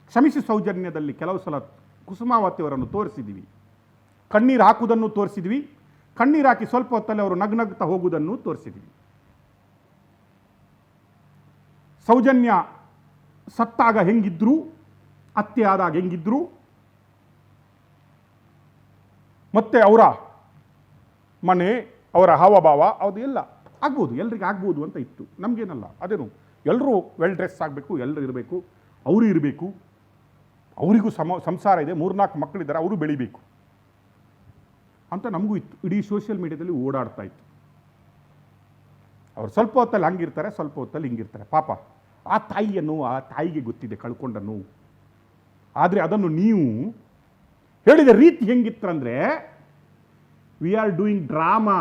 ಕ್ಷಮಿಸಿ ಸೌಜನ್ಯದಲ್ಲಿ ಕೆಲವು ಸಲ ಕುಸುಮಾವತಿಯವರನ್ನು ತೋರಿಸಿದ್ದೀವಿ. ಕಣ್ಣೀರು ಹಾಕುವುದನ್ನು ತೋರಿಸಿದ್ವಿ, ಕಣ್ಣೀರು ಹಾಕಿ ಸ್ವಲ್ಪ ಹೊತ್ತಲ್ಲಿ ಅವರು ನಗ್ನಗ್ತಾ ಹೋಗುವುದನ್ನು ತೋರಿಸಿದ್ವಿ. ಸೌಜನ್ಯ ಸತ್ತಾಗ ಹೆಂಗಿದ್ರು, ಅತ್ತೆ ಆದಾಗ ಹೆಂಗಿದ್ರು, ಮತ್ತೆ ಅವರ ಮನೆ, ಅವರ ಹಾವಭಾವ ಅದು ಎಲ್ಲ ಆಗ್ಬೋದು, ಎಲ್ರಿಗೆ ಆಗ್ಬೋದು ಅಂತ ಇತ್ತು. ನಮಗೇನಲ್ಲ, ಅದೇನು ಎಲ್ಲರೂ ವೆಲ್ ಡ್ರೆಸ್ ಆಗಬೇಕು, ಎಲ್ಲರೂ ಇರಬೇಕು, ಅವರು ಇರಬೇಕು, ಅವರಿಗೂ ಸಂಸಾರ ಇದೆ, 3-4 ಮಕ್ಕಳಿದ್ದಾರೆ, ಅವರು ಬೆಳಿಬೇಕು ಅಂತ ನಮಗೂ ಇತ್ತು. ಇಡೀ ಸೋಷಿಯಲ್ ಮೀಡಿಯಾದಲ್ಲಿ ಓಡಾಡ್ತಾ ಇತ್ತು. ಅವ್ರು ಸ್ವಲ್ಪ ಹೊತ್ತಲ್ಲಿ ಹಂಗಿರ್ತಾರೆ, ಸ್ವಲ್ಪ ಹೊತ್ತಲ್ಲಿ ಹಿಂಗಿರ್ತಾರೆ. ಪಾಪ ಆ ತಾಯಿಯನ್ನು, ಆ ತಾಯಿಗೆ ಗೊತ್ತಿದೆ ಕಳ್ಕೊಂಡ ನೋವು. ಆದರೆ ಅದನ್ನು ನೀವು ಹೇಳಿದ ರೀತಿ ಹೆಂಗಿತ್ತಂದರೆ, ವಿ ಆರ್ ಡೂಯಿಂಗ್ ಡ್ರಾಮಾ.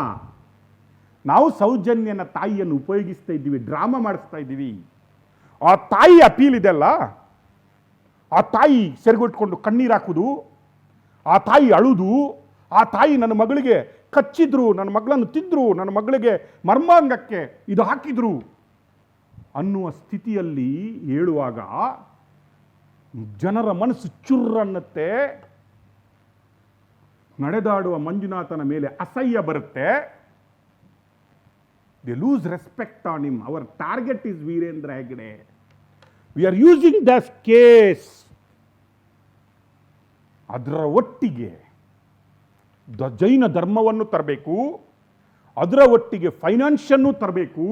ನಾವು ಸೌಜನ್ಯನ ತಾಯಿಯನ್ನು ಉಪಯೋಗಿಸ್ತಾ ಇದ್ದೀವಿ, ಡ್ರಾಮಾ ಮಾಡಿಸ್ತಾ ಇದ್ದೀವಿ. ಆ ತಾಯಿ ಅಪೀಲ್ ಇದೆಲ್ಲ, ಆ ತಾಯಿ ಸೆರಗೊಟ್ಕೊಂಡು ಕಣ್ಣೀರು ಹಾಕುವುದು, ಆ ತಾಯಿ ಅಳುವುದು, ಆ ತಾಯಿ ನನ್ನ ಮಗಳಿಗೆ ಕಚ್ಚಿದ್ರು, ನನ್ನ ಮಗಳನ್ನು ತಿಂದರು, ನನ್ನ ಮಗಳಿಗೆ ಮರ್ಮಾಂಗಕ್ಕೆ ಇದು ಹಾಕಿದ್ರು ಅನ್ನುವ ಸ್ಥಿತಿಯಲ್ಲಿ ಹೇಳುವಾಗ ಜನರ ಮನಸ್ಸು ಚುರ್ರನ್ನತ್ತೆ. ನಡೆದಾಡುವ ಮಂಜುನಾಥನ ಮೇಲೆ ಅಸಹ್ಯ ಬರುತ್ತೆ. They lose respect on him. Our target is Veerendra Heggade. We are using this case. ಅದರ ಒಟ್ಟಿಗೆ ಜೈನ ಧರ್ಮವನ್ನು ತರಬೇಕು, ಅದರ ಒಟ್ಟಿಗೆ ಫೈನಾನ್ಷನ್ನು ತರಬೇಕು.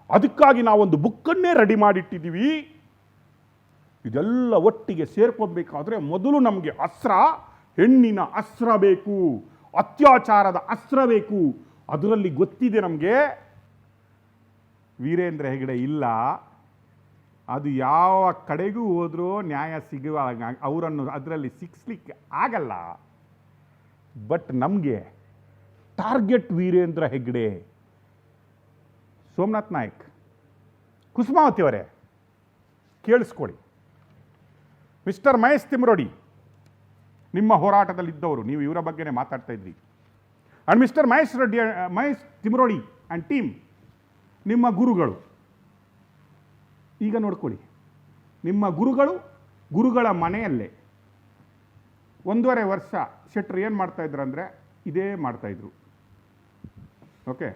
ಅದಕ್ಕಾಗಿ ನಾವೊಂದು ಬುಕ್ಕನ್ನೇ ರೆಡಿ ಮಾಡಿಟ್ಟಿದ್ದೀವಿ. ಇದೆಲ್ಲ ಒಟ್ಟಿಗೆ ಸೇರ್ಕೊಬೇಕಾದ್ರೆ ಮೊದಲು ನಮಗೆ ಅಸ್ತ್ರ, ಹೆಣ್ಣಿನ ಅಸ್ತ್ರ ಬೇಕು, ಅತ್ಯಾಚಾರದ ಅಸ್ತ್ರ ಬೇಕು. ಅದರಲ್ಲಿ ಗೊತ್ತಿದೆ ನಮಗೆ ವೀರೇಂದ್ರ ಹೆಗ್ಡೆ ಇಲ್ಲ. ಅದು ಯಾವ ಕಡೆಗೂ ಹೋದರೂ ನ್ಯಾಯ ಸಿಗುವ ಅವರನ್ನು ಅದರಲ್ಲಿ ಸಿಕ್ಸ್ಲಿಕ್ಕೆ ಆಗಲ್ಲ. ಬಟ್ ನಮಗೆ ಟಾರ್ಗೆಟ್ ವೀರೇಂದ್ರ ಹೆಗ್ಡೆ. ಸೋಮನಾಥ್ ನಾಯ್ಕ್, ಕುಸುಮಾವತಿ ಅವರೇ ಕೇಳಿಸ್ಕೊಳ್ಳಿ. ಮಿಸ್ಟರ್ ಮಹೇಶ್ ತಿಮ್ರೋಡಿ, ನಿಮ್ಮ ಹೋರಾಟದಲ್ಲಿದ್ದವರು, ನೀವು ಇವರ ಬಗ್ಗೆನೇ ಮಾತಾಡ್ತಾ ಇದ್ರಿ. And mister Mahesh Timarodi and team, ನಿಮ್ಮ ಗುರುಗಳು. ಈಗ ನೋಡ್ಕೊಳ್ಳಿ, ನಿಮ್ಮ ಗುರುಗಳ ಮನೆಯಲ್ಲೇ 1.5 ವರ್ಷ ಶೆಟ್ರು ಏನು ಮಾಡ್ತಾಯಿದ್ರು ಅಂದರೆ ಇದೇ ಮಾಡ್ತಾಯಿದ್ರು. ಓಕೆ,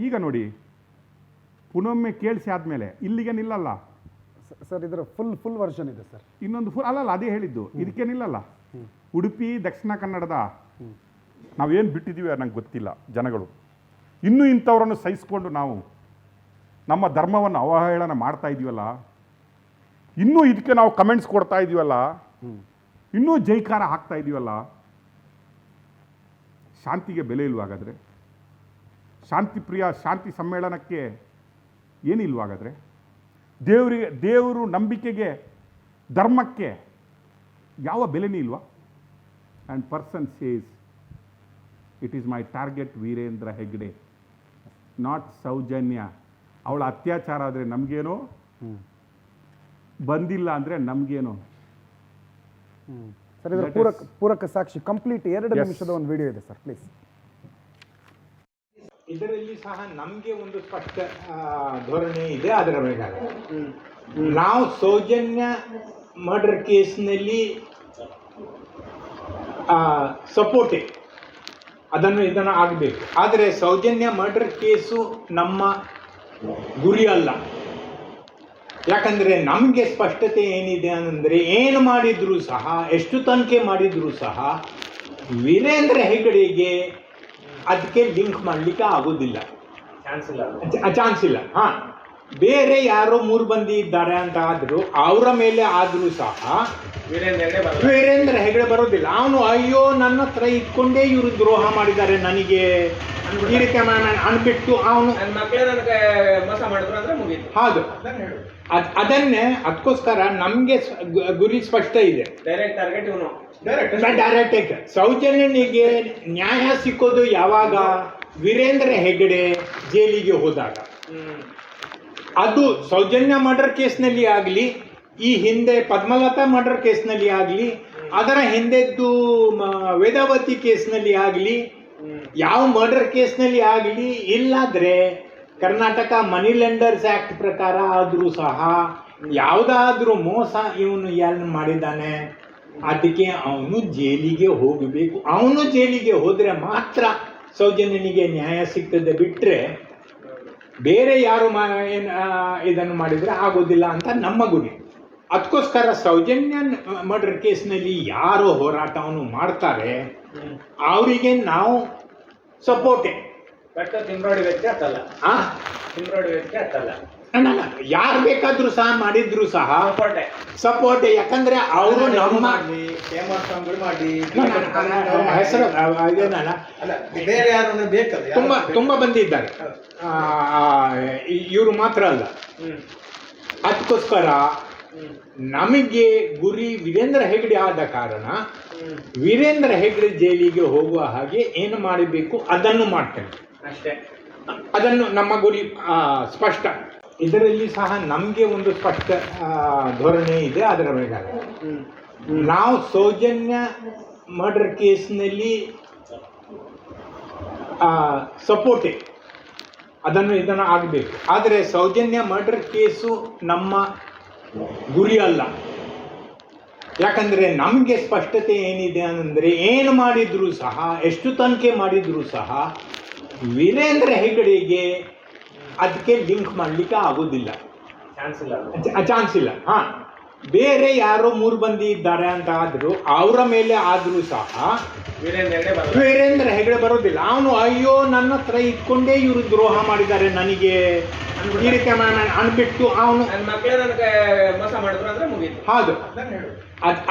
ಈಗ ನೋಡಿ ಪುನೊಮ್ಮೆ ಕೇಳಿಸಿ ಆದಮೇಲೆ ಇಲ್ಲಿಗೆ ನಿಲ್ಲಲ್ಲ ಸರ್. ಇದರ ಫುಲ್ ವರ್ಷನ್ ಇದೆ ಸರ್. ಇನ್ನೊಂದು ಫುಲ್ ಅಲ್ಲಲ್ಲ, ಅದೇ ಹೇಳಿದ್ದು, ಇದಕ್ಕೆ ನಿಲ್ಲಲ್ಲ. ಉಡುಪಿ, ದಕ್ಷಿಣ ಕನ್ನಡದ ನಾವೇನು ಬಿಟ್ಟಿದ್ದೀವಿ ನಂಗೆ ಗೊತ್ತಿಲ್ಲ ಜನಗಳು. ಇನ್ನೂ ಇಂಥವ್ರನ್ನು ಸಹಿಸ್ಕೊಂಡು ನಾವು ನಮ್ಮ ಧರ್ಮವನ್ನು ಅವಹೇಳನ ಮಾಡ್ತಾ ಇದ್ದೀವಲ್ಲ, ಇನ್ನೂ ಇದಕ್ಕೆ ನಾವು ಕಮೆಂಟ್ಸ್ ಕೊಡ್ತಾ ಇದ್ದೀವಲ್ಲ, ಇನ್ನೂ ಜೈಕಾರ ಹಾಕ್ತಾ ಇದ್ದೀವಲ್ಲ. ಶಾಂತಿಗೆ ಬೆಲೆ ಇಲ್ವಾಗಾದರೆ? ಶಾಂತಿ ಪ್ರಿಯ ಶಾಂತಿ ಸಮ್ಮೇಳನಕ್ಕೆ ಏನಿಲ್ವಾಗಾದರೆ? ದೇವರು ನಂಬಿಕೆಗೆ, ಧರ್ಮಕ್ಕೆ ಯಾವ ಬೆಲೆನೇ ಇಲ್ವಾ? And person says it is my target Veerendra Heggade, not Soujanya. ಅವಳ ಅತ್ಯಾಚಾರ ಆದರೆ ನಮಗೇನೋ, ಬಂದಿಲ್ಲ ಅಂದರೆ ನಮಗೇನೋ. ಸರ್, ಇದರ ಪೂರಕ ಸಾಕ್ಷಿ ಕಂಪ್ಲೀಟ್ 2 ನಿಮಿಷದ ಒಂದು ವಿಡಿಯೋ ಇದೆ ಸರ್, ಪ್ಲೀಸ್. ಇದರಲ್ಲಿ ಸಹ ನಮಗೆ ಒಂದು ಸ್ಪಷ್ಟ ಧೋರಣೆ ಇದೆ. ಅದರ ಮೇಲೆ ನಾವು ಸೌಜನ್ಯ ಮರ್ಡರ್ ಕೇಸ್ನಲ್ಲಿ ಸಪೋರ್ಟೆ ಇದನ್ನು ಆಗಬೇಕು. ಆದರೆ ಸೌಜನ್ಯ ಮರ್ಡರ್ ಕೇಸು ನಮ್ಮ ಗುರಿ ಅಲ್ಲ. ಯಾಕಂದರೆ ನಮಗೆ ಸ್ಪಷ್ಟತೆ ಏನಿದೆ ಅಂದರೆ, ಏನು ಮಾಡಿದರೂ ಸಹ, ಎಷ್ಟು ತನಿಖೆ ಮಾಡಿದರೂ ಸಹ ವೀರೇಂದ್ರ ಹೆಗ್ಡೆಗೆ ಅದಕ್ಕೆ ಲಿಂಕ್ ಮಾಡಲಿಕ್ಕೆ ಆಗೋದಿಲ್ಲ, ಚಾನ್ಸ್ ಇಲ್ಲ. ಹಾಂ, ಬೇರೆ ಯಾರೋ 3 ಮಂದಿ ಇದ್ದಾರೆ ಅಂತ ಆದರೂ, ಅವರ ಮೇಲೆ ಆದರೂ ಸಹ ವೀರೇಂದ್ರ ಹೆಗ್ಡೆ ಬರೋದಿಲ್ಲ. ಅವನು ಅಯ್ಯೋ ನನ್ನ ಹತ್ರ ಇಟ್ಕೊಂಡೇ ಇವರು ದ್ರೋಹ ಮಾಡಿದ್ದಾರೆ ನನಗೆ ಈ ರೀತಿ ಅನ್ಬಿಟ್ಟು ಅವನು ಹೌದು. ಅದನ್ನೇ ಅದಕ್ಕೋಸ್ಕರ ನಮಗೆ ಗುರಿ ಸ್ಪಷ್ಟ ಇದೆ. ಡೈರೆಕ್ಟ್ ಸೌಜನ್ಯನಿಗೆ ನ್ಯಾಯ ಸಿಕ್ಕೋದು ಯಾವಾಗ? ವೀರೇಂದ್ರ ಹೆಗ್ಡೆ ಜೈಲಿಗೆ ಹೋದಾಗ. ಅದು ಸೌಜನ್ಯ ಮರ್ಡರ್ ಕೇಸ್ನಲ್ಲಿ ಆಗಲಿ, ಈ ಹಿಂದೆ ಪದ್ಮಲತಾ ಮರ್ಡರ್ ಕೇಸ್ನಲ್ಲಿ ಆಗಲಿ, ಅದರ ಹಿಂದೆದ್ದು ವೇದಾವತಿ ಕೇಸ್ನಲ್ಲಿ ಆಗಲಿ, ಯಾವ ಮರ್ಡರ್ ಕೇಸ್ನಲ್ಲಿ ಆಗಲಿ, ಇಲ್ಲಾದರೆ ಕರ್ನಾಟಕ ಮನಿ ಲೆಂಡರ್ಸ್ ಆ್ಯಕ್ಟ್ ಪ್ರಕಾರ ಆದರೂ ಸಹ ಯಾವುದಾದ್ರೂ ಮೋಸ ಇವನು ಏನು ಮಾಡಿದ್ದಾನೆ ಅದಕ್ಕೆ ಅವನು ಜೈಲಿಗೆ ಹೋಗಬೇಕು. ಅವನು ಜೈಲಿಗೆ ಹೋದರೆ ಮಾತ್ರ ಸೌಜನ್ಯನಿಗೆ ನ್ಯಾಯ ಸಿಗ್ತದೆ, ಬಿಟ್ಟರೆ ಬೇರೆ ಯಾರು ಇದನ್ನು ಮಾಡಿದರೆ ಆಗೋದಿಲ್ಲ ಅಂತ ನಮ್ಮ ಗುರಿ. ಅದಕ್ಕೋಸ್ಕರ ಸೌಜನ್ಯ ಮರ್ಡರ್ ಕೇಸ್ನಲ್ಲಿ ಯಾರು ಹೋರಾಟವನ್ನು ಮಾಡ್ತಾರೆ ಅವರಿಗೆ ನಾವು ಸಪೋರ್ಟೇ. ಬಟ್ ತಿಮ್ರೋಡಿ ವ್ಯಕ್ತಿ ಅಂತಲ್ಲ, ತಿಮ್ರೋಡಿ ವ್ಯಕ್ತಿ ಅಂತಲ್ಲ, ಯಾರು ಬೇಕಾದ್ರೂ ಸಹ ಮಾಡಿದ್ರು ಸಹ ಸಪೋರ್ಟ್. ಯಾಕಂದ್ರೆ ಅವರು ನಮ್ಮ ಹೆಸರು ಬೇರೆ ಯಾರು ಬೇಕಲ್ಲ, ತುಂಬಾ ಬಂದಿದ್ದಾರೆ, ಇವರು ಮಾತ್ರ ಅಲ್ಲ. ಅದಕ್ಕೋಸ್ಕರ ನಮಗೆ ಗುರಿ ವೀರೇಂದ್ರ ಹೆಗ್ಡೆ ಆದ ಕಾರಣ ವೀರೇಂದ್ರ ಹೆಗ್ಡೆ ಜೈಲಿಗೆ ಹೋಗುವ ಹಾಗೆ ಏನು ಮಾಡಬೇಕು ಅದನ್ನು ಮಾಡ್ತೇನೆ ಅಷ್ಟೇ. ಅದನ್ನು ನಮ್ಮ ಗುರಿ ಸ್ಪಷ್ಟ. ಇದರಲ್ಲಿ ಸಹ ನಮಗೆ ಒಂದು ಸ್ಪಷ್ಟ ಧೋರಣೆ ಇದೆ. ಅದರ ಮೇಲೆ ನಾವು ಸೌಜನ್ಯ ಮರ್ಡರ್ ಕೇಸ್ನಲ್ಲಿ ಸಪೋರ್ಟೇ, ಇದನ್ನು ಆಗಬೇಕು. ಆದರೆ ಸೌಜನ್ಯ ಮರ್ಡರ್ ಕೇಸು ನಮ್ಮ ಗುರಿ ಅಲ್ಲ. ಯಾಕಂದರೆ ನಮಗೆ ಸ್ಪಷ್ಟತೆ ಏನಿದೆ ಅಂದರೆ ಏನು ಮಾಡಿದರೂ ಸಹ, ಎಷ್ಟು ತನಿಖೆ ಮಾಡಿದರೂ ಸಹ ವೀರೇಂದ್ರ ಹೆಗ್ಡೆಗೆ ಅದಕ್ಕೆ ಲಿಂಕ್ ಮಾಡಲಿಕ್ಕೆ ಆಗೋದಿಲ್ಲ, ಚಾನ್ಸ್ ಇಲ್ಲ. ಬೇರೆ ಯಾರೋ 3 ಮಂದಿ ಇದ್ದಾರೆ ಅಂತ ಆದರೂ ಅವರ ಮೇಲೆ ಆದರೂ ಸಹ ವೀರೇಂದ್ರ ಹೆಗ್ಡೆ ಬರೋದಿಲ್ಲ. ಅವನು ಅಯ್ಯೋ ನನ್ನ ಹತ್ರ ಇಟ್ಕೊಂಡೇ ಇವರು ದ್ರೋಹ ಮಾಡಿದ್ದಾರೆ ನನಗೆ ಈ ರೀತಿ ಅನ್ಬಿಟ್ಟು ಅವನು ಹೌದು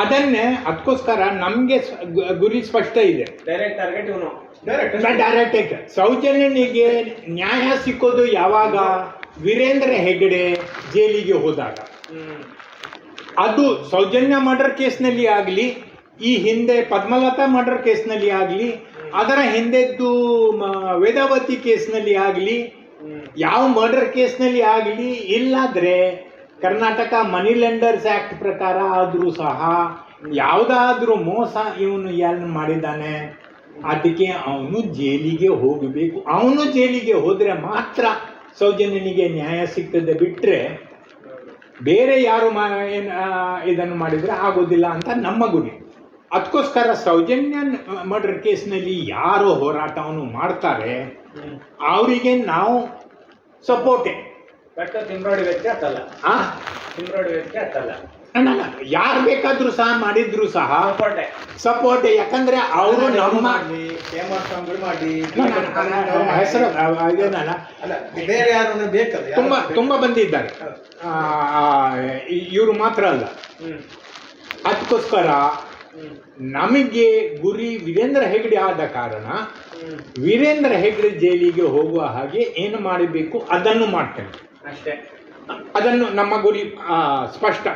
ಅದನ್ನೇ. ಅದಕ್ಕೋಸ್ಕರ ನಮಗೆ ಗುರಿ ಸ್ಪಷ್ಟ ಇದೆ, ಡೈರೆಕ್ಟ್. ಸೌಜನ್ಯನಿಗೆ ನ್ಯಾಯ ಸಿಕ್ಕೋದು ಯಾವಾಗ? ವೀರೇಂದ್ರ ಹೆಗ್ಡೆ ಜೈಲಿಗೆ ಹೋದಾಗ. ಅದು ಸೌಜನ್ಯ ಮರ್ಡರ್ ಕೇಸ್ನಲ್ಲಿ ಆಗಲಿ, ಈ ಹಿಂದೆ ಪದ್ಮಲತಾ ಮರ್ಡರ್ ಕೇಸ್ನಲ್ಲಿ ಆಗಲಿ, ಅದರ ಹಿಂದೆದ್ದು ವೇದಾವತಿ ಕೇಸ್ನಲ್ಲಿ ಆಗಲಿ, ಯಾವ ಮರ್ಡರ್ ಕೇಸ್ನಲ್ಲಿ ಆಗಲಿ, ಇಲ್ಲಾದ್ರೆ ಕರ್ನಾಟಕ ಮನಿ ಲೆಂಡರ್ಸ್ ಆ್ಯಕ್ಟ್ ಪ್ರಕಾರ ಆದರೂ ಸಹ ಯಾವುದಾದ್ರೂ ಮೋಸ ಇವನು ಏನು ಮಾಡಿದ್ದಾನೆ ಅದಕ್ಕೆ ಅವನು ಜೈಲಿಗೆ ಹೋಗಬೇಕು. ಅವನು ಜೈಲಿಗೆ ಹೋದರೆ ಮಾತ್ರ ಸೌಜನ್ಯನಿಗೆ ನ್ಯಾಯ ಸಿಗ್ತದೆ, ಬಿಟ್ಟರೆ ಬೇರೆ ಯಾರು ಇದನ್ನು ಮಾಡಿದರೆ ಆಗೋದಿಲ್ಲ ಅಂತ ನಮ್ಮ ಗುರಿ. ಅದಕ್ಕೋಸ್ಕರ ಸೌಜನ್ಯ ಮರ್ಡರ್ ಕೇಸ್ನಲ್ಲಿ ಯಾರು ಹೋರಾಟವನ್ನು ಮಾಡ್ತಾರೆ ಅವರಿಗೆ ನಾವು ಸಪೋರ್ಟೇ. ಬಟ್ ತಿಮ್ರೋಡಿ ವ್ಯಕ್ತಿ ಅಂತಲ್ಲ, ತಿಮ್ರೋಡಿ ವ್ಯಕ್ತಿ ಅಂತಲ್ಲ, ಯಾರು ಬೇಕಾದ್ರೂ ಸಹ ಮಾಡಿದ್ರು ಸಹ ಸಪೋರ್ಟ್. ಯಾಕಂದ್ರೆ ಅವರು ನಮ್ಮ ಹೆಸರು ಬೇರೆ ಯಾರು ಬೇಕಲ್ಲ, ತುಂಬಾ ಬಂದಿದ್ದಾರೆ, ಇವರು ಮಾತ್ರ ಅಲ್ಲ. ಅದಕ್ಕೋಸ್ಕರ ನಮಗೆ ಗುರಿ ವೀರೇಂದ್ರ ಹೆಗ್ಡೆ ಆದ ಕಾರಣ ವೀರೇಂದ್ರ ಹೆಗ್ಡೆ ಜೈಲಿಗೆ ಹೋಗುವ ಹಾಗೆ ಏನು ಮಾಡಬೇಕು ಅದನ್ನು ಮಾಡ್ತೇನೆ ಅಷ್ಟೇ. ಅದನ್ನು ನಮ್ಮ ಗುರಿ ಸ್ಪಷ್ಟ.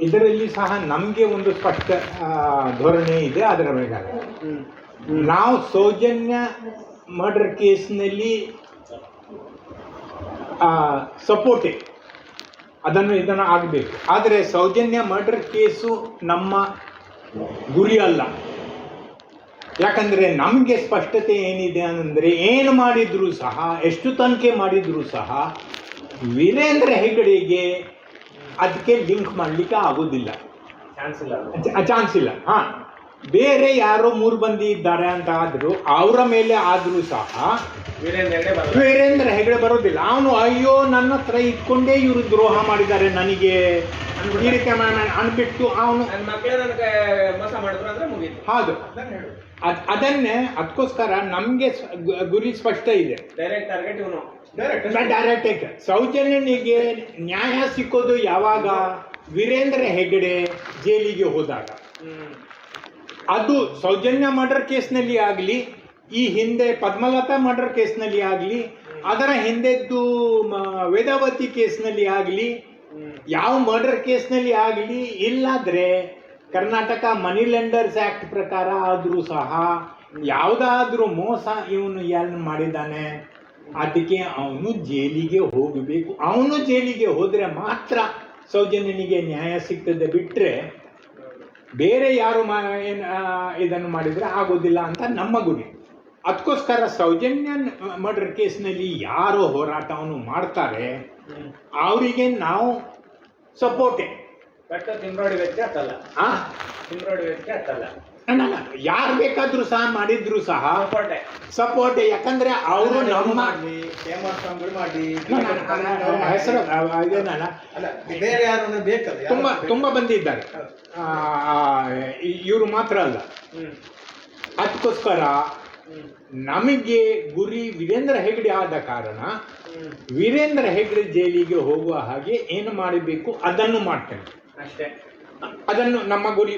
ಇದರಲ್ಲಿ ಸಹ ನಮಗೆ ಒಂದು ಸ್ಪಷ್ಟ ಧೋರಣೆ ಇದೆ. ಅದರ ಮೇಲೆ ನಾವು ಸೌಜನ್ಯ ಮರ್ಡರ್ ಕೇಸ್ನಲ್ಲಿ ಸಪೋರ್ಟೇ, ಇದನ್ನು ಆಗಬೇಕು. ಆದರೆ ಸೌಜನ್ಯ ಮರ್ಡರ್ ಕೇಸು ನಮ್ಮ ಗುರಿ ಅಲ್ಲ. ಯಾಕಂದರೆ ನಮಗೆ ಸ್ಪಷ್ಟತೆ ಏನಿದೆ ಅಂದರೆ ಏನು ಮಾಡಿದರೂ ಸಹ, ಎಷ್ಟು ತನಿಖೆ ಮಾಡಿದರೂ ಸಹ ವೀರೇಂದ್ರ ಹೆಗ್ಡೆಗೆ ಅದಕ್ಕೆ ಲಿಂಕ್ ಮಾಡಲಿಕ್ಕೆ ಆಗೋದಿಲ್ಲ, ಚಾನ್ಸ್ ಇಲ್ಲ. ಬೇರೆ ಯಾರೋ 3 ಮಂದಿ ಇದ್ದಾರೆ ಅಂತ ಆದರೂ ಅವರ ಮೇಲೆ ಆದರೂ ಸಹ ವೀರೇಂದ್ರ ಹೆಗ್ಡೆ ಬರೋದಿಲ್ಲ. ಅವನು ಅಯ್ಯೋ ನನ್ನ ಹತ್ರ ಇಟ್ಕೊಂಡೇ ಇವರು ದ್ರೋಹ ಮಾಡಿದ್ದಾರೆ ನನಗೆ ಈ ರೀತಿ ಅನ್ಬಿಟ್ಟು ಅವನು ಹೌದು ಅದನ್ನೇ. ಅದಕ್ಕೋಸ್ಕರ ನಮಗೆ ಗುರಿ ಸ್ಪಷ್ಟ ಇದೆ, ಡೈರೆಕ್ಟ್. ಸೌಜನ್ಯನಿಗೆ ನ್ಯಾಯ ಸಿಕ್ಕೋದು ಯಾವಾಗ? ವೀರೇಂದ್ರ ಹೆಗ್ಡೆ ಜೈಲಿಗೆ ಹೋದಾಗ. ಅದು ಸೌಜನ್ಯ ಮರ್ಡರ್ ಕೇಸ್ನಲ್ಲಿ ಆಗಲಿ, ಈ ಹಿಂದೆ ಪದ್ಮಲತಾ ಮರ್ಡರ್ ಕೇಸ್ನಲ್ಲಿ ಆಗಲಿ, ಅದರ ಹಿಂದೆದ್ದು ವೇದಾವತಿ ಕೇಸ್ನಲ್ಲಿ ಆಗಲಿ, ಯಾವ ಮರ್ಡರ್ ಕೇಸ್ನಲ್ಲಿ ಆಗಲಿ, ಇಲ್ಲಾದ್ರೆ ಕರ್ನಾಟಕ ಮನಿ ಲೆಂಡರ್ಸ್ ಆ್ಯಕ್ಟ್ ಪ್ರಕಾರ ಆದರೂ ಸಹ ಯಾವುದಾದ್ರೂ ಮೋಸ ಇವನು ಏನು ಮಾಡಿದ್ದಾನೆ ಅದಕ್ಕೆ ಅವನು ಜೈಲಿಗೆ ಹೋಗಬೇಕು. ಅವನು ಜೈಲಿಗೆ ಹೋದರೆ ಮಾತ್ರ ಸೌಜನ್ಯನಿಗೆ ನ್ಯಾಯ ಸಿಗ್ತದೆ, ಬಿಟ್ಟರೆ ಬೇರೆ ಯಾರು ಇದನ್ನು ಮಾಡಿದರೆ ಆಗೋದಿಲ್ಲ ಅಂತ ನಮ್ಮ ಗುರಿ. ಅದಕ್ಕೋಸ್ಕರ ಸೌಜನ್ಯ ಮರ್ಡರ್ ಕೇಸ್ನಲ್ಲಿ ಯಾರು ಹೋರಾಟವನ್ನು ಮಾಡ್ತಾರೆ ಅವರಿಗೆ ನಾವು ಸಪೋರ್ಟೆ. ಬಟ್ ತಿಮ್ರೋಡಿ ವ್ಯಕ್ತಿ ಅತ್ತಲ್ಲ. ಆ ತಿಮ್ರೋಡಿ ವ್ಯಕ್ತಿ ಅತ್ತಲ್ಲ. ಯಾರು ಬೇಕಾದ್ರೂ ಸಹ ಮಾಡಿದ್ರು ಸಹ ಸಪೋರ್ಟೆ. ಸಪೋರ್ಟ್. ಯಾಕಂದ್ರೆ ಅವರು ನಮ್ಮ ಮಾಡಿ ಹೆಸರು ಇದೇನಲ್ಲ, ಅಲ್ಲ ಬೇರೆ ಯಾರು ಬೇಕಲ್ಲ. ತುಂಬಾ ಬಂದಿದ್ದಾರೆ. ಇವರು ಮಾತ್ರ ಅಲ್ಲ. ಅದಕ್ಕೋಸ್ಕರ ನಮಗೆ ಗುರಿ ವೀರೇಂದ್ರ ಹೆಗ್ಡೆ ಆದ ಕಾರಣ ವೀರೇಂದ್ರ ಹೆಗ್ಡೆ ಜೈಲಿಗೆ ಹೋಗುವ ಹಾಗೆ ಏನು ಮಾಡಬೇಕು ಅದನ್ನು ಮಾಡ್ತೇನೆ ಅಷ್ಟೇ. ಅದನ್ನು ನಮ್ಮ ಗುರಿ.